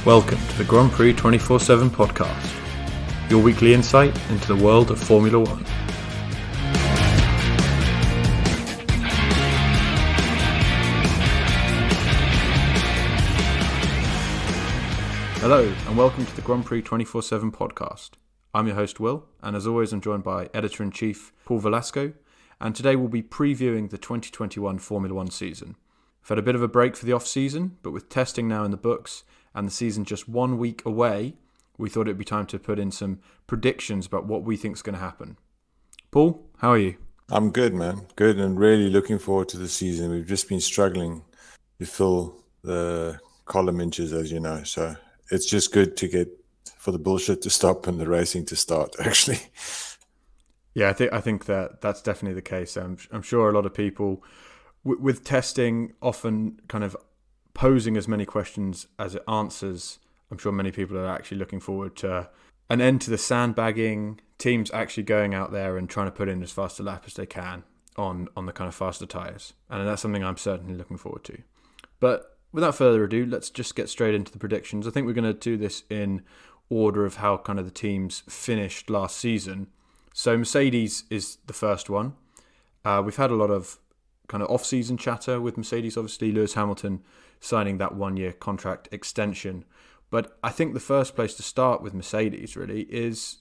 Welcome to the Grand Prix 24/7 podcast, your weekly insight into the world of Formula One. Hello and welcome to the Grand Prix 24/7 podcast. I'm your host Will, and as always I'm joined by Editor-in-Chief Paul Velasco, and today we'll be previewing the 2021 Formula One season. We've had a bit of a break for the off-season, but with testing now in the books and the season just 1 week away, we thought it'd be time to put in some predictions about what we think is going to happen. Paul, how are you? I'm good, man. Good, and really looking forward to the season. We've just been struggling to fill the column inches, as you know. So it's just good to get for the bullshit to stop and the racing to start, actually. Yeah, I think that's definitely the case. I'm sure a lot of people, with testing often kind of posing as many questions as it answers, I'm sure many people are actually looking forward to an end to the sandbagging, teams actually going out there and trying to put in as fast a lap as they can on the kind of faster tyres. And that's something I'm certainly looking forward to. But without further ado, let's just get straight into the predictions. I think we're going to do this in order of how kind of the teams finished last season. So Mercedes is the first one. We've had a lot of kind of off-season chatter with Mercedes, obviously Lewis Hamilton signing that 1-year contract extension. But I think the first place to start with Mercedes really is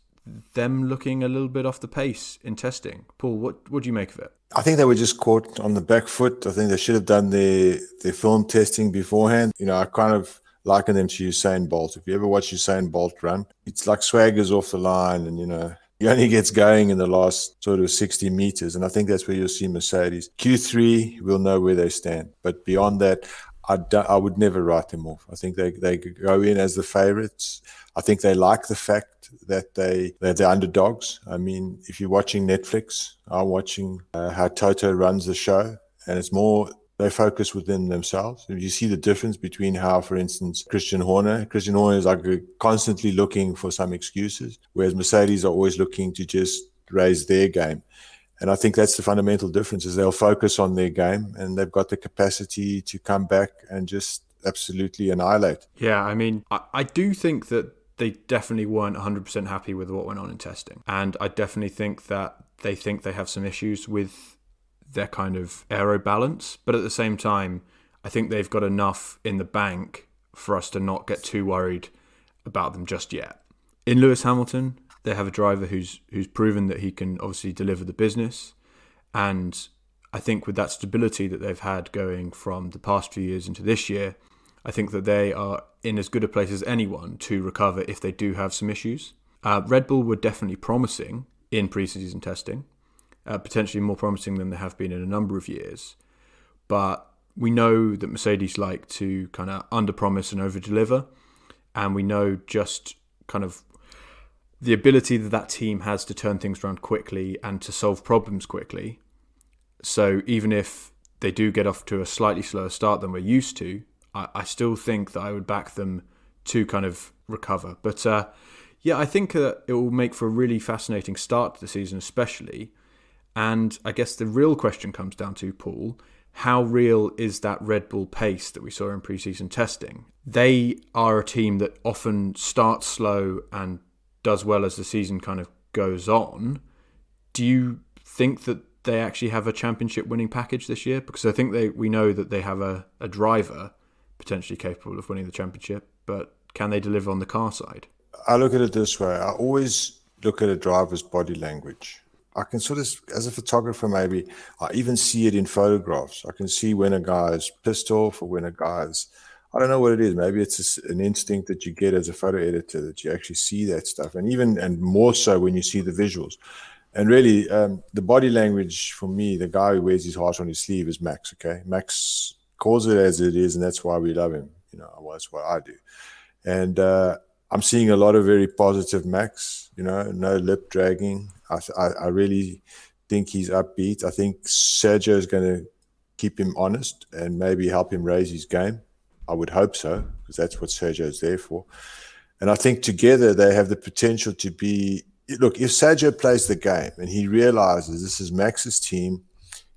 them looking a little bit off the pace in testing. Paul, what do you make of it? I think they were just caught on the back foot. I think they should have done their film testing beforehand. You know, I kind of liken them to Usain Bolt. If you ever watch Usain Bolt run, it's like swaggers off the line, and, you know, he only gets going in the last sort of 60 meters. And I think that's where you'll see Mercedes. Q3, we'll know where they stand. But beyond that, I would never write them off. I think they go in as the favorites. I think they like the fact that they're underdogs. I mean, if you're watching Netflix, I'm watching how Toto runs the show, and it's more they focus within themselves. If you see the difference between how, for instance, Christian Horner is like constantly looking for some excuses, whereas Mercedes are always looking to just raise their game. And I think that's the fundamental difference, is they'll focus on their game, and they've got the capacity to come back and just absolutely annihilate. Yeah, I mean, I do think that they definitely weren't 100% happy with what went on in testing. And I definitely think that they have some issues with their kind of aero balance. But at the same time, I think they've got enough in the bank for us to not get too worried about them just yet. In Lewis Hamilton, they have a driver who's proven that he can obviously deliver the business. And I think with that stability that they've had going from the past few years into this year, I think that they are in as good a place as anyone to recover if they do have some issues. Red Bull were definitely promising in pre-season testing, potentially more promising than they have been in a number of years. But we know that Mercedes like to kind of under-promise and over-deliver. And we know just kind of the ability that team has to turn things around quickly and to solve problems quickly. So even if they do get off to a slightly slower start than we're used to, I still think that I would back them to kind of recover. But yeah, I think it will make for a really fascinating start to the season especially. And I guess the real question comes down to, Paul, how real is that Red Bull pace that we saw in pre-season testing? They are a team that often starts slow and does well as the season kind of goes on. Do you think that they actually have a championship winning package this year? Because I think we know that they have a driver potentially capable of winning the championship, but can they deliver on the car side? I look at it this way. I always look at a driver's body language. I can sort of, as a photographer maybe, I even see it in photographs. I can see when a guy is pissed off or when a guy is, I don't know what it is. Maybe it's an instinct that you get as a photo editor, that you actually see that stuff. And more so when you see the visuals. And really, the body language for me, the guy who wears his heart on his sleeve is Max, okay? Max calls it as it is, and that's why we love him. You know, well, that's what I do. And I'm seeing a lot of very positive Max, you know, no lip dragging. I really think he's upbeat. I think Sergio is going to keep him honest and maybe help him raise his game. I would hope so, because that's what Sergio is there for. And I think together they have the potential to be, look, if Sergio plays the game and he realizes this is Max's team,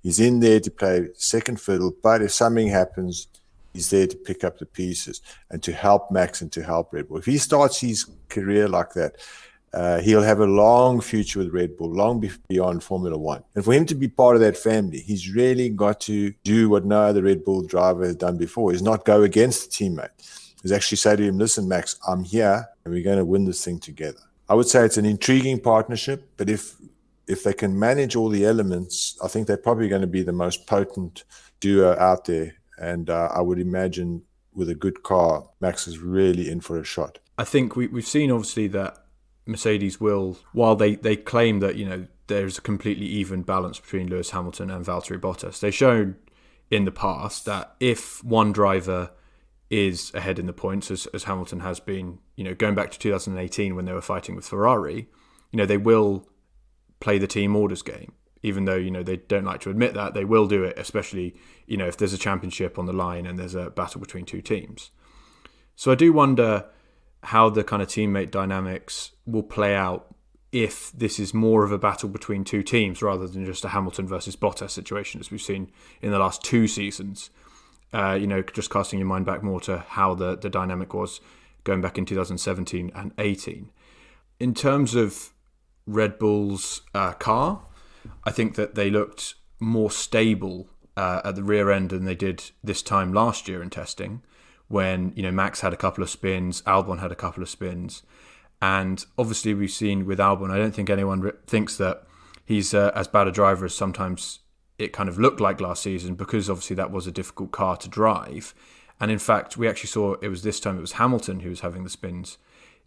he's in there to play second fiddle, but if something happens, He's there to pick up the pieces and to help Max and to help Red Bull. If he starts his career like that, he'll have a long future with Red Bull, long beyond Formula One. And for him to be part of that family, he's really got to do what no other Red Bull driver has done before, is not go against the teammate. Is actually say to him, listen, Max, I'm here and we're going to win this thing together. I would say it's an intriguing partnership, but if they can manage all the elements, I think they're probably going to be the most potent duo out there. And I would imagine with a good car, Max is really in for a shot. I think we've seen obviously that Mercedes will, while they claim that, you know, there's a completely even balance between Lewis Hamilton and Valtteri Bottas, they've shown in the past that if one driver is ahead in the points, as Hamilton has been, you know, going back to 2018 when they were fighting with Ferrari, you know, they will play the team orders game. Even though, you know, they don't like to admit that, they will do it, especially, you know, if there's a championship on the line and there's a battle between two teams. So I do wonder how the kind of teammate dynamics will play out if this is more of a battle between two teams rather than just a Hamilton versus Bottas situation, as we've seen in the last 2 seasons. You know, just casting your mind back more to how the dynamic was going back in 2017 and 18. In terms of Red Bull's car, I think that they looked more stable at the rear end than they did this time last year in testing, when, you know, Max had a couple of spins, Albon had a couple of spins, and obviously we've seen with Albon, I don't think anyone thinks that he's as bad a driver as sometimes it kind of looked like last season, because obviously that was a difficult car to drive. And in fact, we actually saw it was Hamilton who was having the spins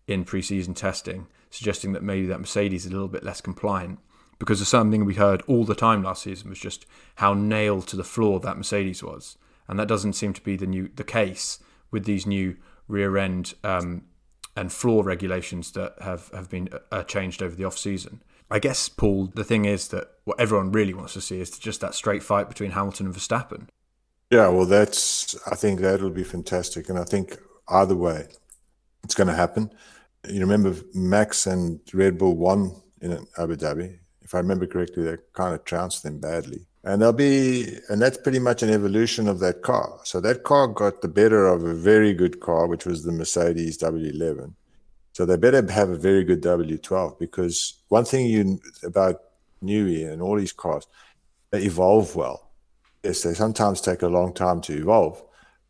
in pre-season testing, suggesting that maybe that Mercedes is a little bit less compliant. Because of something we heard all the time last season was just how nailed to the floor that Mercedes was. And that doesn't seem to be the case with these new rear end and floor regulations that have been changed over the off-season. I guess, Paul, the thing is that what everyone really wants to see is just that straight fight between Hamilton and Verstappen. Yeah, well, I think that'll be fantastic. And I think either way, it's going to happen. You remember Max and Red Bull won in Abu Dhabi. If I remember correctly, they kind of trounced them badly. And that's pretty much an evolution of that car. So that car got the better of a very good car, which was the Mercedes W11. So they better have a very good W12, because one thing about Newey and all these cars, they evolve well. Yes, they sometimes take a long time to evolve,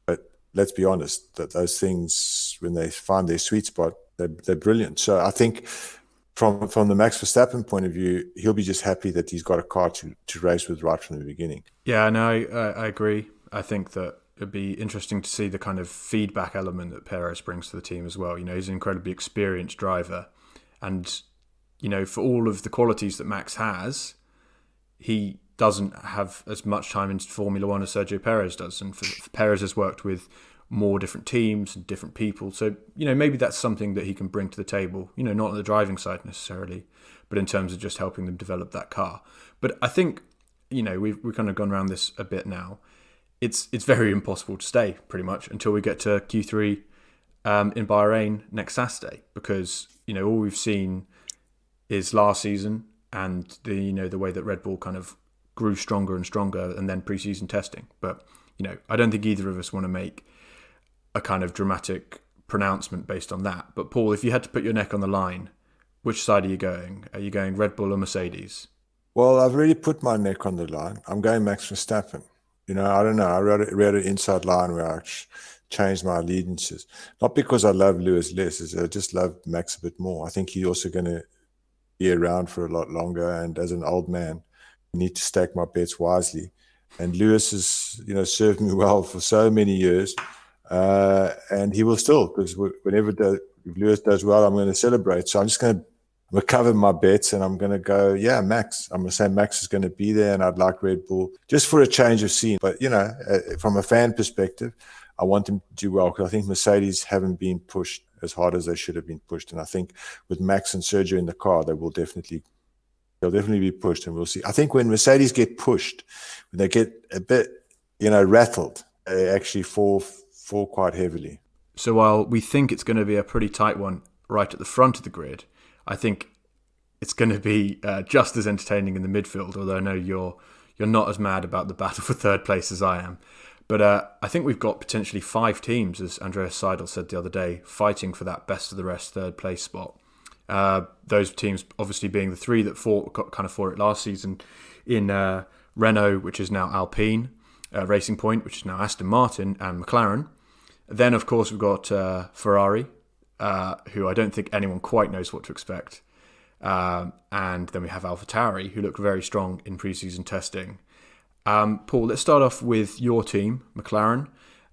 but let's be honest, that those things, when they find their sweet spot, they're brilliant. So I think from the Max Verstappen point of view, he'll be just happy that he's got a car to race with right from the beginning. Yeah, no, I agree. I think that it'd be interesting to see the kind of feedback element that Perez brings to the team as well. You know, he's an incredibly experienced driver, and, you know, for all of the qualities that Max has, he doesn't have as much time in Formula One as Sergio Perez does, and Perez has worked with more different teams and different people. So, you know, maybe that's something that he can bring to the table, you know, not on the driving side necessarily, but in terms of just helping them develop that car. But I think, you know, we've kind of gone around this a bit now. It's very impossible to stay pretty much until we get to Q3 in Bahrain next Saturday, because, you know, all we've seen is last season and the way that Red Bull kind of grew stronger and stronger, and then pre-season testing. But, you know, I don't think either of us want to make a kind of dramatic pronouncement based on that. But Paul, if you had to put your neck on the line, which side are you going? Are you going Red Bull or Mercedes? Well, I've already put my neck on the line. I'm going Max Verstappen. You know, I don't know. I read an inside line where I changed my allegiances. Not because I love Lewis less, I just love Max a bit more. I think he's also going to be around for a lot longer. And as an old man, I need to stack my bets wisely. And Lewis has, you know, served me well for so many years. And he will still, because if Lewis does well, I'm going to celebrate. So I'm just going to recover my bets, and I'm going to go, Max. I'm going to say Max is going to be there, and I'd like Red Bull just for a change of scene. But, you know, from a fan perspective, I want them to do well, because I think Mercedes haven't been pushed as hard as they should have been pushed. And I think with Max and Sergio in the car, they'll definitely be pushed, and we'll see. I think when Mercedes get pushed, when they get a bit, you know, rattled, they actually fall quite heavily. So while we think it's going to be a pretty tight one right at the front of the grid, I think it's going to be just as entertaining in the midfield, although I know you're not as mad about the battle for third place as I am. But I think we've got potentially 5 teams, as Andreas Seidel said the other day, fighting for that best of the rest third place spot. Those teams obviously being the 3 that got kind of for it last season in Renault, which is now Alpine, Racing Point, which is now Aston Martin, and McLaren. Then, of course, we've got Ferrari, who I don't think anyone quite knows what to expect. And then we have AlphaTauri, who look very strong in pre-season testing. Paul, let's start off with your team, McLaren.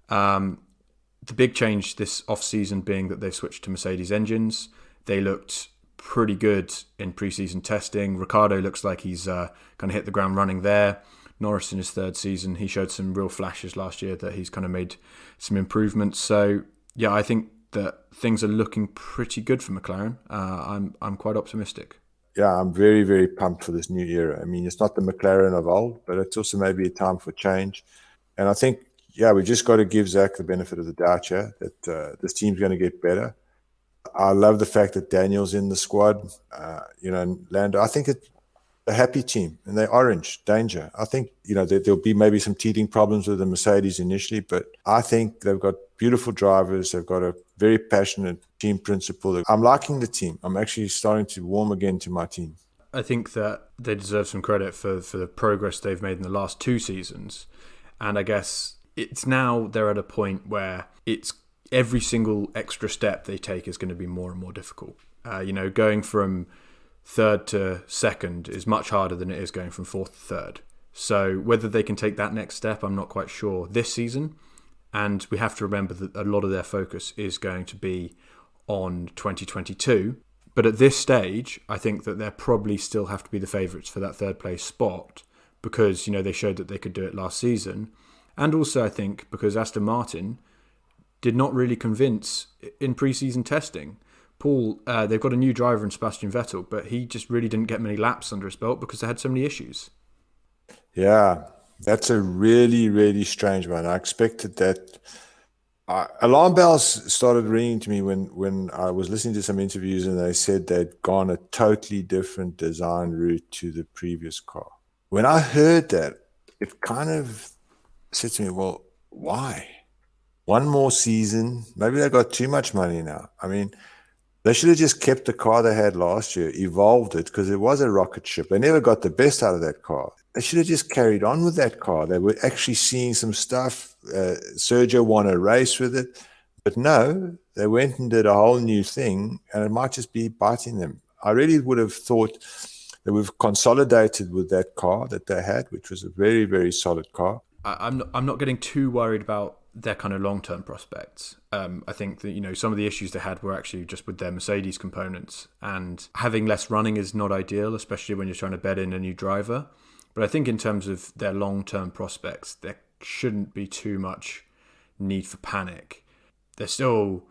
The big change this off-season being that they've switched to Mercedes engines. They looked pretty good in pre-season testing. Ricciardo looks like he's going to hit the ground running there. Norris in his 3rd season, he showed some real flashes last year that he's kind of made some improvements. So, yeah, I think that things are looking pretty good for McLaren. I'm quite optimistic. Yeah, I'm very, very pumped for this new era. I mean, it's not the McLaren of old, but it's also maybe a time for change. And I think, yeah, we just got to give Zach the benefit of the doubt here that this team's going to get better. I love the fact that Daniel's in the squad, and Lando. I think it's a happy team, and they're orange, danger. I think, there'll be maybe some teething problems with the Mercedes initially, but I think they've got beautiful drivers. They've got a very passionate team principle. I'm liking the team. I'm actually starting to warm again to my team. I think that they deserve some credit for the progress they've made in the last 2 seasons. And I guess it's now they're at a point where it's every single extra step they take is going to be more and more difficult. Going from 3rd to 2nd is much harder than it is going from 4th to 3rd. So whether they can take that next step, I'm not quite sure this season. And we have to remember that a lot of their focus is going to be on 2022. But at this stage, I think that they probably still have to be the favourites for that 3rd place spot because, they showed that they could do it last season. And also, I think, because Aston Martin did not really convince in pre-season testing. Paul, they've got a new driver in Sebastian Vettel, but he just really didn't get many laps under his belt because they had so many issues. Yeah, that's a really, really strange one. I expected that. Alarm bells started ringing to me when I was listening to some interviews and they said they'd gone a totally different design route to the previous car. When I heard that, it kind of said to me, well, why? One more season, maybe they got too much money now. I mean, they should have just kept the car they had last year, evolved it, because it was a rocket ship. They never got the best out of that car. They should have just carried on with that car. They were actually seeing some stuff. Sergio won a race with it. But no, they went and did a whole new thing, and it might just be biting them. I really would have thought that we've consolidated with that car that they had, which was a very, very solid car. I'm not getting too worried about their kind of long-term prospects. I think that, some of the issues they had were actually just with their Mercedes components, and having less running is not ideal, especially when you're trying to bed in a new driver. But I think in terms of their long-term prospects, there shouldn't be too much need for panic. They're still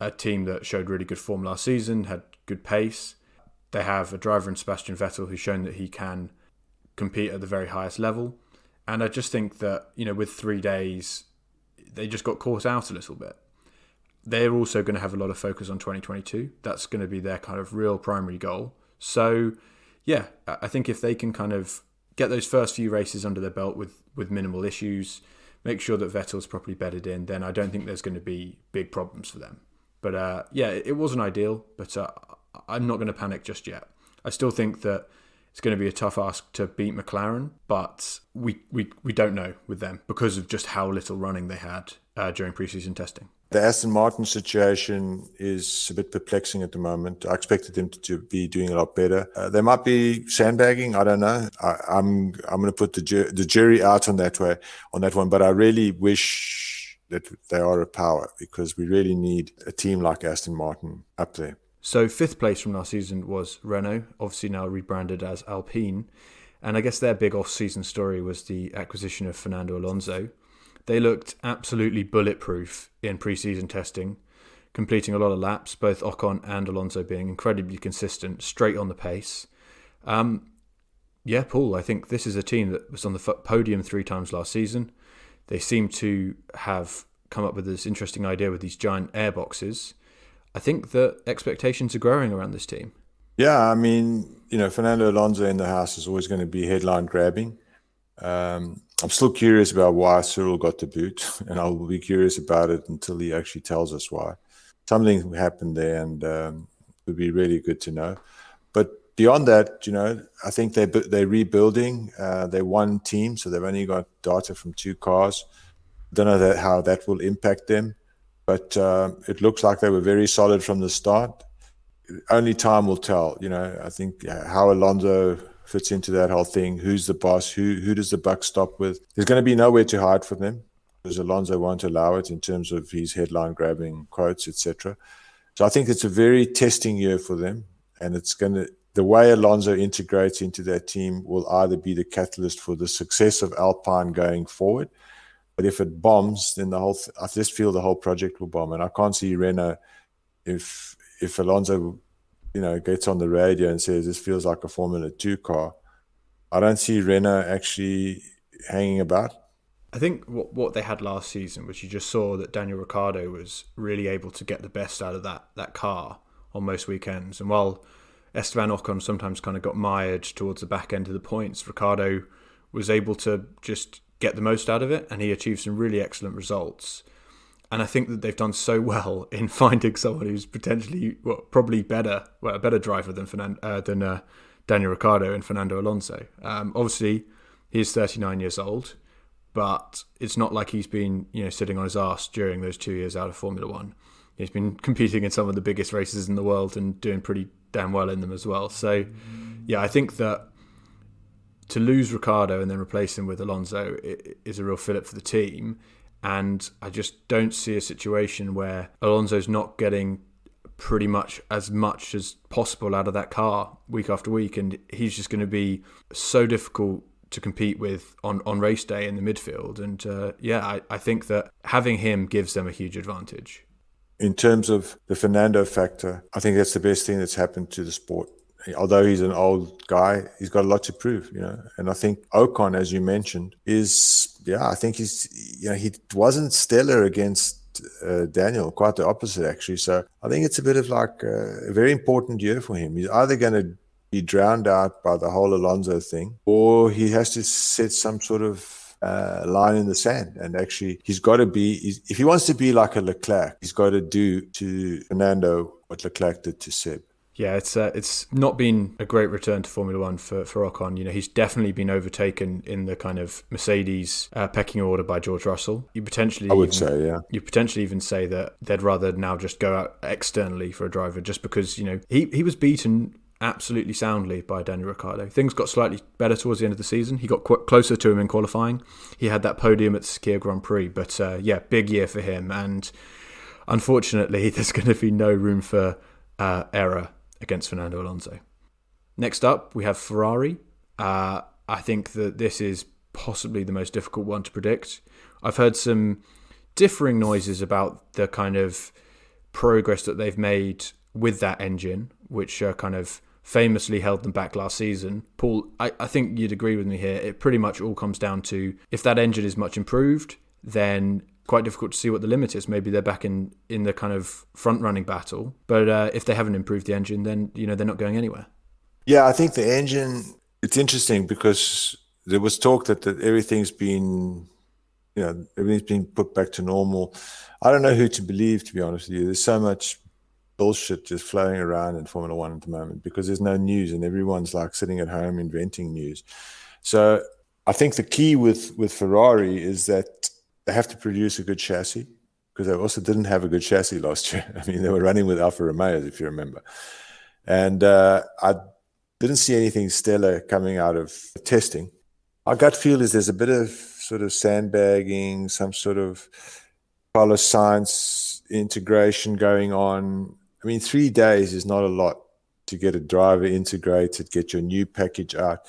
a team that showed really good form last season, had good pace. They have a driver in Sebastian Vettel who's shown that he can compete at the very highest level. And I just think that, with 3 days, they just got caught out a little bit. They're also going to have a lot of focus on 2022. That's going to be their kind of real primary goal. So, yeah, I think if they can kind of get those first few races under their belt with minimal issues, make sure that Vettel's properly bedded in, then I don't think there's going to be big problems for them. But, it wasn't ideal, but I'm not going to panic just yet. I still think that it's going to be a tough ask to beat McLaren, but we don't know with them because of just how little running they had during preseason testing. The Aston Martin situation is a bit perplexing at the moment. I expected them to be doing a lot better. They might be sandbagging. I don't know. I'm going to put the jury out on that one. But I really wish that they are a power because we really need a team like Aston Martin up there. So 5th place from last season was Renault, obviously now rebranded as Alpine. And I guess their big off-season story was the acquisition of Fernando Alonso. They looked absolutely bulletproof in pre-season testing, completing a lot of laps, both Ocon and Alonso being incredibly consistent, straight on the pace. Paul, I think this is a team that was on the podium 3 times last season. They seem to have come up with this interesting idea with these giant airboxes. I think that expectations are growing around this team. Yeah, I mean, Fernando Alonso in the house is always going to be headline grabbing. I'm still curious about why Cyril got the boot, and I'll be curious about it until he actually tells us why. Something happened there, and it would be really good to know. But beyond that, I think they're rebuilding. They're one team, so they've only got data from 2 cars. Don't know how that will impact them, but it looks like they were very solid from the start. Only time will tell. I think how Alonso fits into that whole thing. Who's the boss? Who does the buck stop with? There's going to be nowhere to hide for them because Alonso won't allow it in terms of his headline grabbing quotes, etc. So I think it's a very testing year for them, and the way Alonso integrates into that team will either be the catalyst for the success of Alpine going forward. But if it bombs, then I just feel the whole project will bomb, and I can't see Renault if Alonso, gets on the radio and says this feels like a Formula 2 car. I don't see Renault actually hanging about. I think what they had last season was you just saw that Daniel Ricciardo was really able to get the best out of that car on most weekends. And while Esteban Ocon sometimes kind of got mired towards the back end of the points, Ricciardo was able to just get the most out of it, and he achieved some really excellent results. And I think that they've done so well in finding someone who's potentially, probably a better driver than Daniel Ricciardo and Fernando Alonso. Obviously, he's 39 years old, but it's not like he's been, sitting on his arse during those 2 years out of Formula One. He's been competing in some of the biggest races in the world and doing pretty damn well in them as well. So, yeah, I think that to lose Ricciardo and then replace him with Alonso is a real fillip for the team. And I just don't see a situation where Alonso's not getting pretty much as possible out of that car week after week. And he's just going to be so difficult to compete with on race day in the midfield. And I think that having him gives them a huge advantage. In terms of the Fernando factor, I think that's the best thing that's happened to the sport. Although he's an old guy, he's got a lot to prove, And I think Ocon, as you mentioned, I think he wasn't stellar against Daniel, quite the opposite, actually. So I think it's a bit of like a very important year for him. He's either going to be drowned out by the whole Alonso thing, or he has to set some sort of line in the sand. And actually, he's got to be, if he wants to be like a Leclerc, he's got to do to Fernando what Leclerc did to Seb. Yeah, it's not been a great return to Formula One for Ocon. He's definitely been overtaken in the kind of Mercedes pecking order by George Russell. You potentially even say that they'd rather now just go out externally for a driver, just because he was beaten absolutely soundly by Daniel Ricciardo. Things got slightly better towards the end of the season. He got closer to him in qualifying. He had that podium at the Sakir Grand Prix, but big year for him. And unfortunately, there's going to be no room for error against Fernando Alonso. Next up, we have Ferrari. I think that this is possibly the most difficult one to predict. I've heard some differing noises about the kind of progress that they've made with that engine, which kind of famously held them back last season. Paul, I think you'd agree with me here. It pretty much all comes down to if that engine is much improved, then quite difficult to see what the limit is. Maybe they're back in the kind of front-running battle. But if they haven't improved the engine, then they're not going anywhere. Yeah, I think the engine, it's interesting because there was talk that everything's been put back to normal. I don't know who to believe, to be honest with you. There's so much bullshit just flowing around in Formula One at the moment because there's no news and everyone's like sitting at home inventing news. So I think the key with Ferrari is that they have to produce a good chassis, because they also didn't have a good chassis last year. I mean, they were running with Alfa Romeo, if you remember. And I didn't see anything stellar coming out of testing. Our gut feel is there's a bit of sort of sandbagging, some sort of Carlos Sainz integration going on. I mean, 3 days is not a lot to get a driver integrated, get your new package out.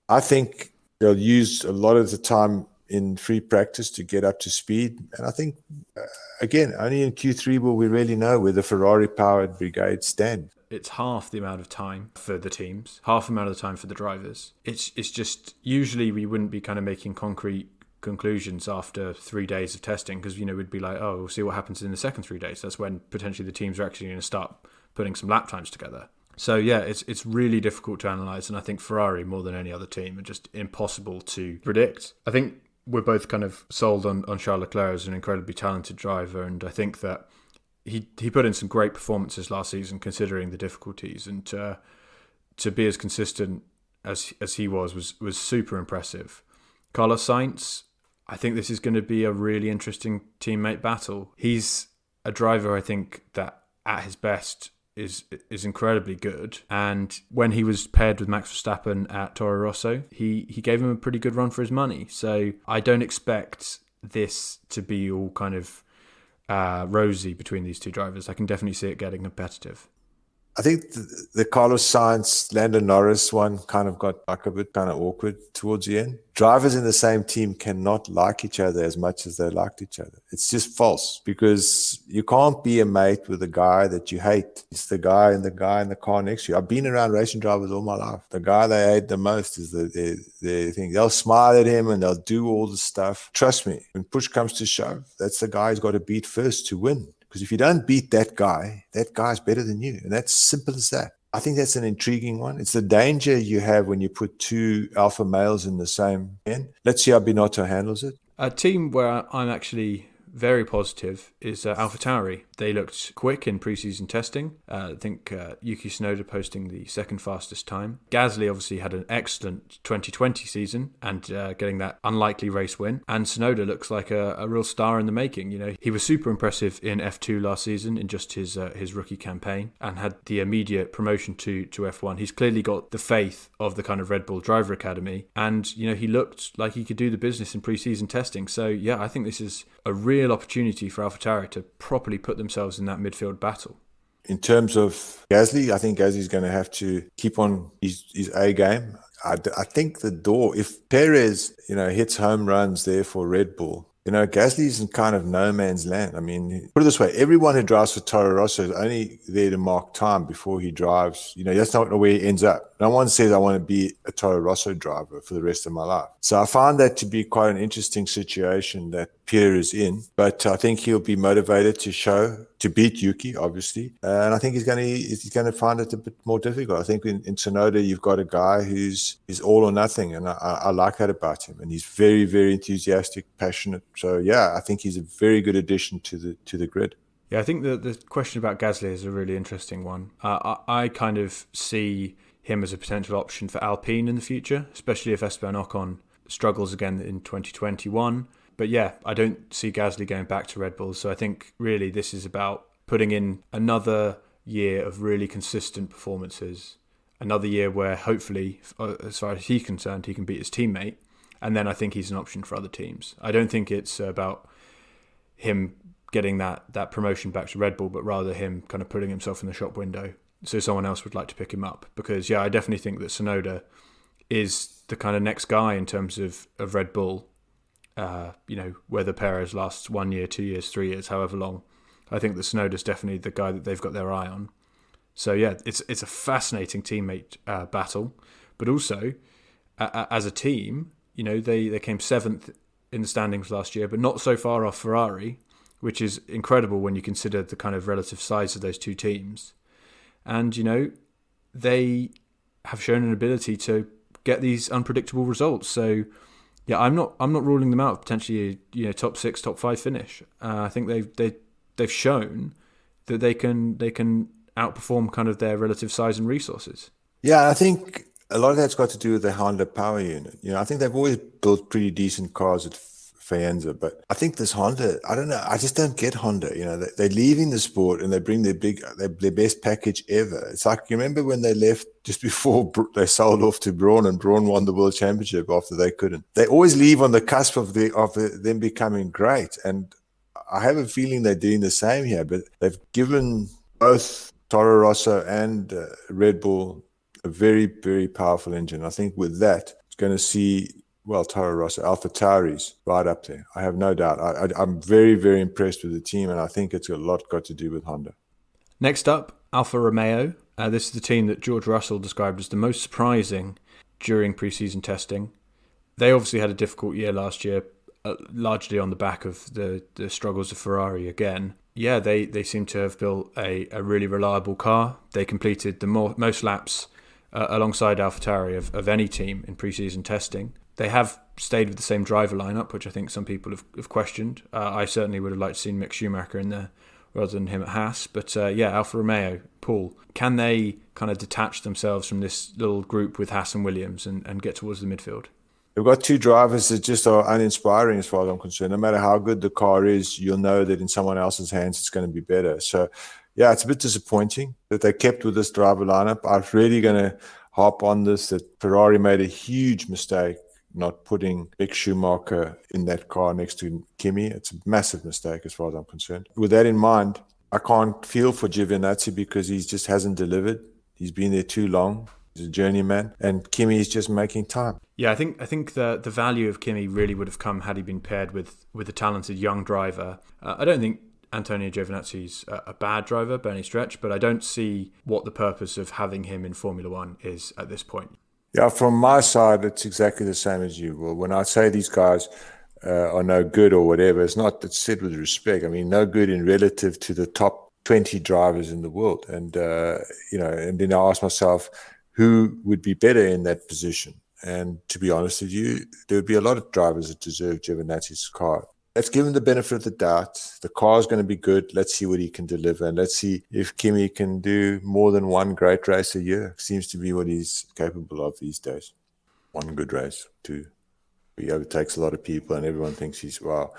I think they'll use a lot of the time in free practice to get up to speed. And I think, again, only in Q3 will we really know where the Ferrari-powered brigade stand. It's half the amount of time for the teams, half the amount of the time for the drivers. It's just, usually we wouldn't be kind of making concrete conclusions after 3 days of testing, because, we'd be like, oh, we'll see what happens in the second 3 days. That's when potentially the teams are actually going to start putting some lap times together. So yeah, it's really difficult to analyse, and I think Ferrari more than any other team are just impossible to predict. I think we're both kind of sold on Charles Leclerc as an incredibly talented driver, and I think that he put in some great performances last season considering the difficulties, and to be as consistent as he was super impressive. Carlos Sainz, I think this is going to be a really interesting teammate battle. He's a driver I think that at his best is incredibly good, and when he was paired with Max Verstappen at Toro Rosso, he gave him a pretty good run for his money. So I don't expect this to be all kind of rosy between these two drivers. I can definitely see it getting competitive. I think the Carlos Sainz, Lando Norris one kind of got like a bit kind of awkward towards the end. Drivers in the same team cannot like each other as much as they liked each other. It's just false, because you can't be a mate with a guy that you hate. It's the guy in the car next to you. I've been around racing drivers all my life. The guy they hate the most is the thing. They'll smile at him and they'll do all the stuff. Trust me, when push comes to shove, that's the guy who's got to beat first to win. Because if you don't beat that guy's better than you. And that's simple as that. I think that's an intriguing one. It's the danger you have when you put two alpha males in the same pen. Let's see how Binotto handles it. A team where I'm actually very positive is AlphaTauri. They looked quick in pre-season testing. I think Yuki Tsunoda posting the second fastest time. Gasly obviously had an excellent 2020 season and getting that unlikely race win. And Tsunoda looks like a real star in the making. You know, he was super impressive in F2 last season in just his rookie campaign and had the immediate promotion to F1. He's clearly got the faith of the kind of Red Bull driver academy, and you know he looked like he could do the business in pre-season testing. So yeah, I think this is a real opportunity for AlphaTauri to properly put themselves in that midfield battle. In terms of Gasly, I think Gasly's going to have to keep on his A game. I think the door, if Perez, hits home runs there for Red Bull, Gasly's in kind of no man's land. I mean, put it this way, everyone who drives for Toro Rosso is only there to mark time before he drives. That's not where he ends up. No one says, I want to be a Toro Rosso driver for the rest of my life. So I find that to be quite an interesting situation that Pierre is in. But I think he'll be motivated to beat Yuki, obviously. And I think he's going to find it a bit more difficult. I think in Tsunoda, you've got a guy who's all or nothing. And I like that about him. And he's very, very enthusiastic, passionate. So yeah, I think he's a very good addition to the grid. Yeah, I think the question about Gasly is a really interesting one. I kind of see him as a potential option for Alpine in the future, especially if Esteban Ocon struggles again in 2021. But yeah, I don't see Gasly going back to Red Bull. So I think really this is about putting in another year of really consistent performances, another year where hopefully, as far as he's concerned, he can beat his teammate. And then I think he's an option for other teams. I don't think it's about him getting that promotion back to Red Bull, but rather him kind of putting himself in the shop window so someone else would like to pick him up. Because yeah, I definitely think that Tsunoda is the kind of next guy in terms of Red Bull. Whether Perez lasts 1 year, 2 years, 3 years, however long, I think that Tsunoda's definitely the guy that they've got their eye on. So yeah, it's a fascinating teammate battle, but also as a team, they came 7th in the standings last year, but not so far off Ferrari, which is incredible when you consider the kind of relative size of those two teams. And they have shown an ability to get these unpredictable results. So yeah, I'm not ruling them out potentially. Top 6, top 5 finish. I think they've shown that they can outperform kind of their relative size and resources. Yeah, I think a lot of that's got to do with the Honda power unit. I think they've always built pretty decent cars at Faenza, but I think this Honda, I don't know, I just don't get Honda. They're leaving the sport and they bring their best package ever. It's like, you remember when they left just before they sold off to Braun, and Braun won the world championship after they couldn't. They always leave on the cusp of them becoming great, and I have a feeling they're doing the same here. But they've given both Toro Rosso and Red Bull a very, very powerful engine. I think with that, it's going to see, Toro Rosso, AlphaTauri's right up there. I have no doubt. I'm very, very impressed with the team, and I think it's a lot got to do with Honda. Next up, Alfa Romeo. This is the team that George Russell described as the most surprising during pre-season testing. They obviously had a difficult year last year, largely on the back of the struggles of Ferrari again. yeah, they seem to have built a really reliable car. They completed the most laps alongside AlphaTauri of any team in preseason testing. They have stayed with the same driver lineup, which I think some people have questioned. I certainly would have liked to see Mick Schumacher in there rather than him at Haas. But yeah, Alfa Romeo, Paul, can they kind of detach themselves from this little group with Haas and Williams and get towards the midfield? They've got two drivers that just are uninspiring as far as I'm concerned. No matter how good the car is, you'll know that in someone else's hands it's going to be better. So, yeah, it's a bit disappointing that they kept with this driver lineup. I'm really going to harp on this, that Ferrari made a huge mistake not putting Mick Schumacher in that car next to Kimi. It's a massive mistake as far as I'm concerned. With that in mind, I can't feel for Giovinazzi because he just hasn't delivered. He's been there too long. He's a journeyman, and Kimi is just making time. Yeah, I think the value of Kimi really would have come had he been paired with a talented young driver. I don't think Antonio Giovinazzi's a bad driver by any stretch, but I don't see what the purpose of having him in Formula One is at this point. Yeah, from my side, it's exactly the same as you. Well, when I say these guys are no good or whatever, it's said with respect. I mean, no good in relative to the top 20 drivers in the world. And, and then I ask myself, who would be better in that position? And to be honest with you, there would be a lot of drivers that deserve Giovinazzi's car. Let's give him the benefit of the doubt. The car is going to be good. Let's see what he can deliver. And let's see if Kimi can do more than one great race a year. Seems to be what he's capable of these days. One good race, two. He overtakes a lot of people and everyone thinks he's, wow.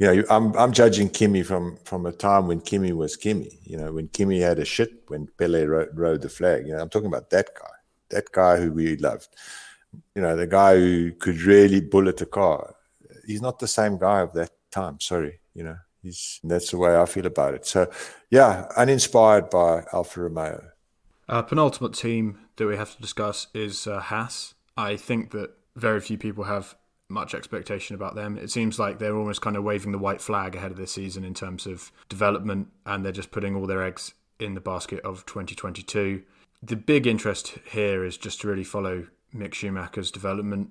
I'm judging Kimi from a time when Kimi was Kimi. When Kimi had a shit, when Pele rode the flag. I'm talking about that guy who we loved. The guy who could really bullet a car. He's not the same guy of that time. Sorry, that's the way I feel about it. So, yeah, uninspired by Alfa Romeo. Penultimate team that we have to discuss is Haas. I think that very few people have much expectation about them. It seems like they're almost kind of waving the white flag ahead of this season in terms of development, and they're just putting all their eggs in the basket of 2022. The big interest here is just to really follow Mick Schumacher's development.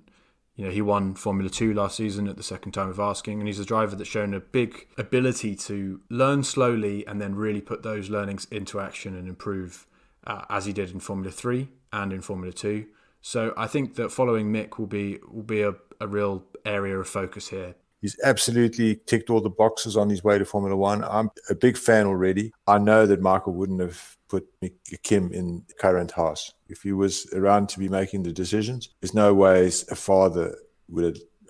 He won Formula 2 last season at the second time of asking, and he's a driver that's shown a big ability to learn slowly and then really put those learnings into action and improve, as he did in Formula 3 and in Formula 2. So I think that following Mick will be a real area of focus here. He's absolutely ticked all the boxes on his way to Formula One. I'm a big fan already. I know that Michael wouldn't have put Kim in current Haas. If he was around to be making the decisions, there's no ways a father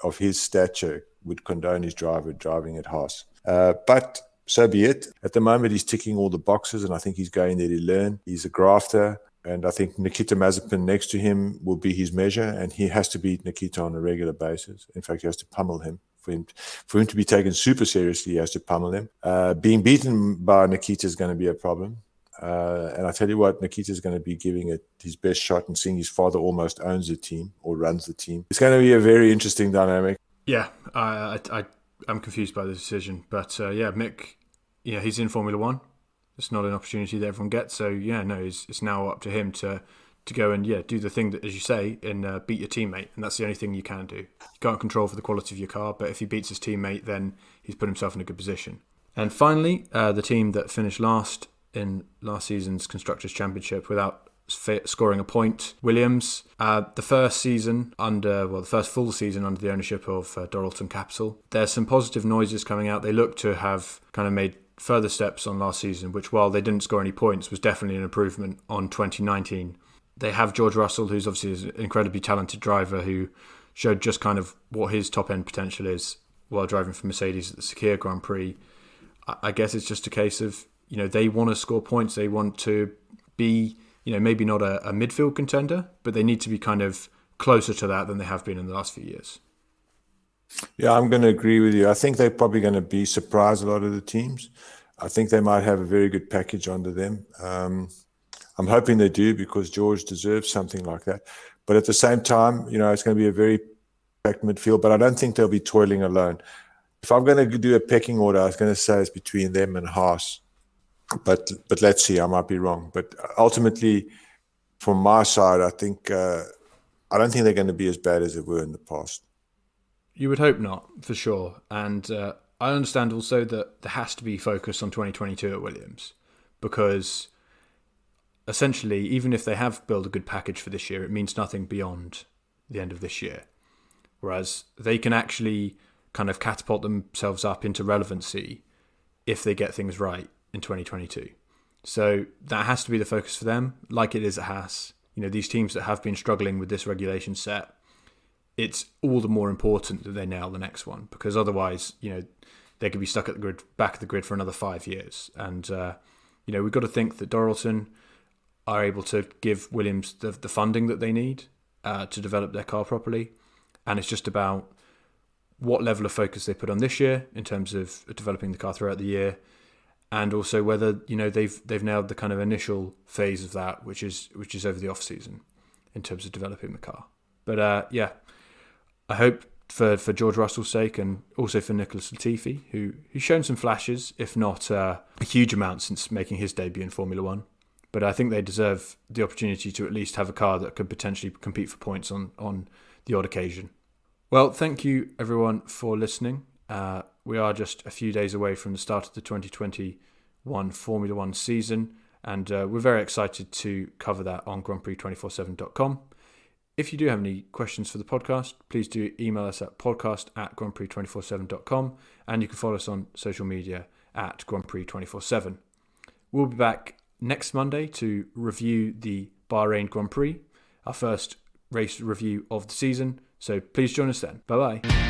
of his stature would condone his driver driving at Haas. But so be it. At the moment, he's ticking all the boxes, and I think he's going there to learn. He's a grafter. And I think Nikita Mazepin next to him will be his measure, and he has to beat Nikita on a regular basis. In fact, he has to pummel him. For him to be taken super seriously, he has to pummel him. Being beaten by Nikita is going to be a problem. And I tell you what, Nikita is going to be giving it his best shot and seeing his father almost owns the team or runs the team. It's going to be a very interesting dynamic. Yeah, I'm confused by the decision. But Mick, he's in Formula One. It's not an opportunity that everyone gets. So, it's now up to him to go and, do the thing that, as you say, and beat your teammate. And that's the only thing you can do. You can't control for the quality of your car, but if he beats his teammate, then he's put himself in a good position. And finally, the team that finished last in last season's Constructors' Championship without scoring a point, Williams. The first full season under the ownership of Doralton Capital. There's some positive noises coming out. They look to have kind of made further steps on last season, which, while they didn't score any points, was definitely an improvement on 2019. They have George Russell, who's obviously an incredibly talented driver who showed just kind of what his top-end potential is while driving for Mercedes at the Sakir Grand Prix. I guess it's just a case of, they want to score points. They want to be, maybe not a midfield contender, but they need to be kind of closer to that than they have been in the last few years. Yeah, I'm going to agree with you. I think they're probably going to surprise a lot of the teams. I think they might have a very good package under them. I'm hoping they do, because George deserves something like that. But at the same time, it's going to be a very packed midfield, but I don't think they'll be toiling alone. If I'm going to do a pecking order, I was going to say it's between them and Haas. But let's see, I might be wrong. But ultimately, from my side, I don't think they're going to be as bad as they were in the past. You would hope not, for sure. And I understand also that there has to be focus on 2022 at Williams, because essentially, even if they have built a good package for this year, it means nothing beyond the end of this year. Whereas they can actually kind of catapult themselves up into relevancy if they get things right in 2022. So that has to be the focus for them, like it is at Haas. These teams that have been struggling with this regulation set, it's all the more important that they nail the next one, because otherwise, they could be stuck at the grid, back of the grid for another 5 years. And, we've got to think that Dorilton are able to give Williams the funding that they need to develop their car properly. And it's just about what level of focus they put on this year in terms of developing the car throughout the year, and also whether they've nailed the kind of initial phase of that, which is over the off season in terms of developing the car. But I hope for George Russell's sake, and also for Nicholas Latifi, who's shown some flashes, if not a huge amount since making his debut in Formula One. But I think they deserve the opportunity to at least have a car that could potentially compete for points on the odd occasion. Well, thank you everyone for listening. We are just a few days away from the start of the 2021 Formula One season, and we're very excited to cover that on grandprix247.com. If you do have any questions for the podcast, please do email us at podcast@grandprix247.com, and you can follow us on social media at grandprix247. We'll be back next Monday to review the Bahrain Grand Prix, our first race review of the season. So please join us then. Bye-bye.